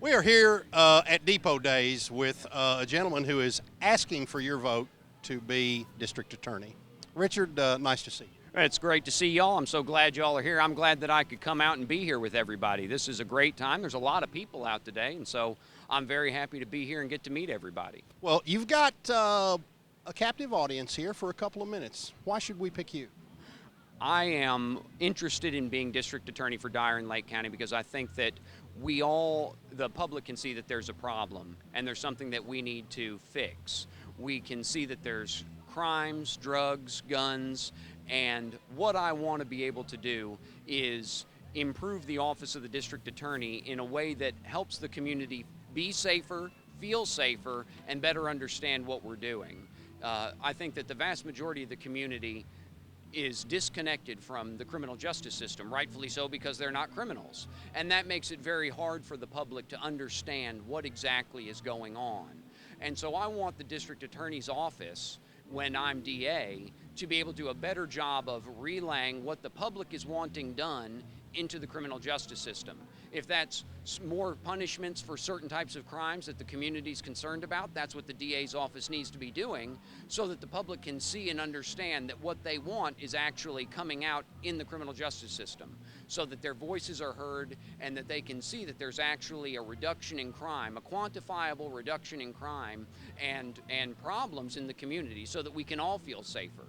We are here at Depot Days with a gentleman who is asking for your vote to be district attorney. Richard, nice to see you. It's great to see y'all. I'm so glad y'all are here. I'm glad that I could come out and be here with everybody. This is a great time. There's a lot of people out today, and so I'm very happy to be here and get to meet everybody. Well, you've got a captive audience here for a couple of minutes. Why should we pick you? I am interested in being district attorney for Dyer and Lake County because I think that the public can see that there's a problem and there's something that we need to fix. We can see that there's crimes, drugs, guns, and what I want to be able to do is improve the office of the district attorney in a way that helps the community be safer, feel safer, and better understand what we're doing. I think that the vast majority of the community is disconnected from the criminal justice system, rightfully so, because they're not criminals. And that makes it very hard for the public to understand what exactly is going on. And so I want the district attorney's office, when I'm DA, to be able to do a better job of relaying what the public is wanting done into the criminal justice system. If that's more punishments for certain types of crimes that the community is concerned about, that's what the DA's office needs to be doing so that the public can see and understand that what they want is actually coming out in the criminal justice system so that their voices are heard and that they can see that there's actually a reduction in crime, a quantifiable reduction in crime and problems in the community so that we can all feel safer.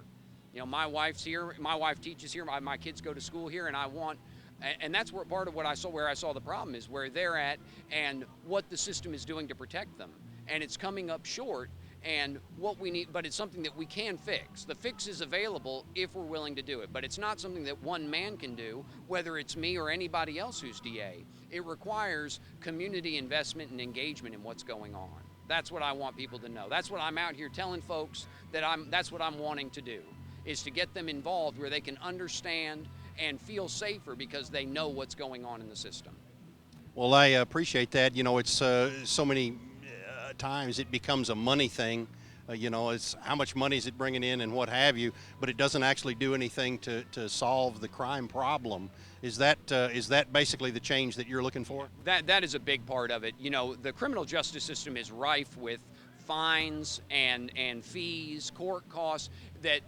You know, my wife's here, my wife teaches here, my kids go to school here, and that's where part of what I saw, where I saw the problem is where they're at and what the system is doing to protect them. And it's coming up short, and what we need, but it's something that we can fix. The fix is available if we're willing to do it, but it's not something that one man can do, whether it's me or anybody else who's DA. It requires community investment and engagement in what's going on. That's what I want people to know. That's what I'm out here telling folks that that's what I'm wanting to do, is to get them involved where they can understand and feel safer because they know what's going on in the system. Well, I appreciate that. You know, it's so many times it becomes a money thing. You know, it's how much money is it bringing in and what have you, but it doesn't actually do anything to solve the crime problem. Is that basically the change that you're looking for? That is a big part of it. You know, the criminal justice system is rife with fines and fees, court costs that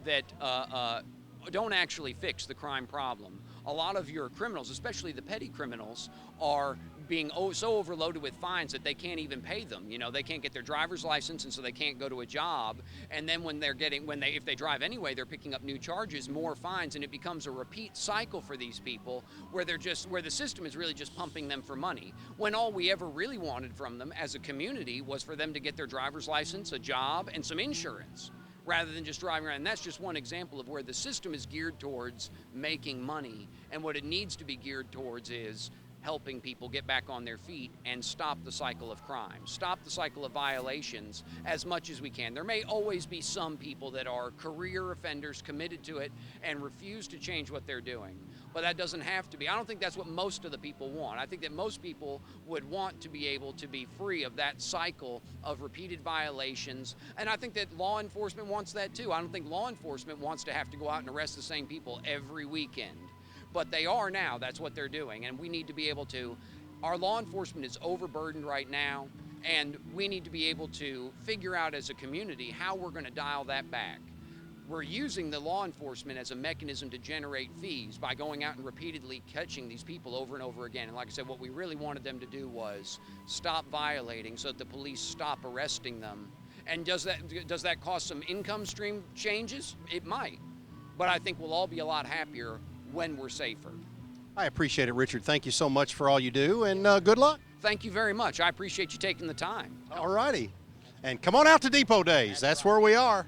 don't actually fix the crime problem. A lot of your criminals, especially the petty criminals, are being so overloaded with fines that they can't even pay them. You know, they can't get their driver's license, and so they can't go to a job. And then if they drive anyway, they're picking up new charges, more fines, and it becomes a repeat cycle for these people where the system is really just pumping them for money. When all we ever really wanted from them as a community was for them to get their driver's license, a job, and some insurance, rather than just driving around. And that's just one example of where the system is geared towards making money, and what it needs to be geared towards is helping people get back on their feet and stop the cycle of crime, stop the cycle of violations as much as we can. There may always be some people that are career offenders committed to it and refuse to change what they're doing, but that doesn't have to be. I don't think that's what most of the people want. I think that most people would want to be able to be free of that cycle of repeated violations, and I think that law enforcement wants that too. I don't think law enforcement wants to have to go out and arrest the same people every weekend. But they are now, that's what they're doing, and we need to be able to, our law enforcement is overburdened right now, and we need to be able to figure out as a community how we're going to dial that back. We're using the law enforcement as a mechanism to generate fees by going out and repeatedly catching these people over and over again. And like I said, what we really wanted them to do was stop violating so that the police stop arresting them. And does that cause some income stream changes? It might, but I think we'll all be a lot happier when we're safer. I appreciate it, Richard. Thank you so much for all you do, and good luck. Thank you very much. I appreciate you taking the time. All righty. And come on out to Depot Days. That's where we are.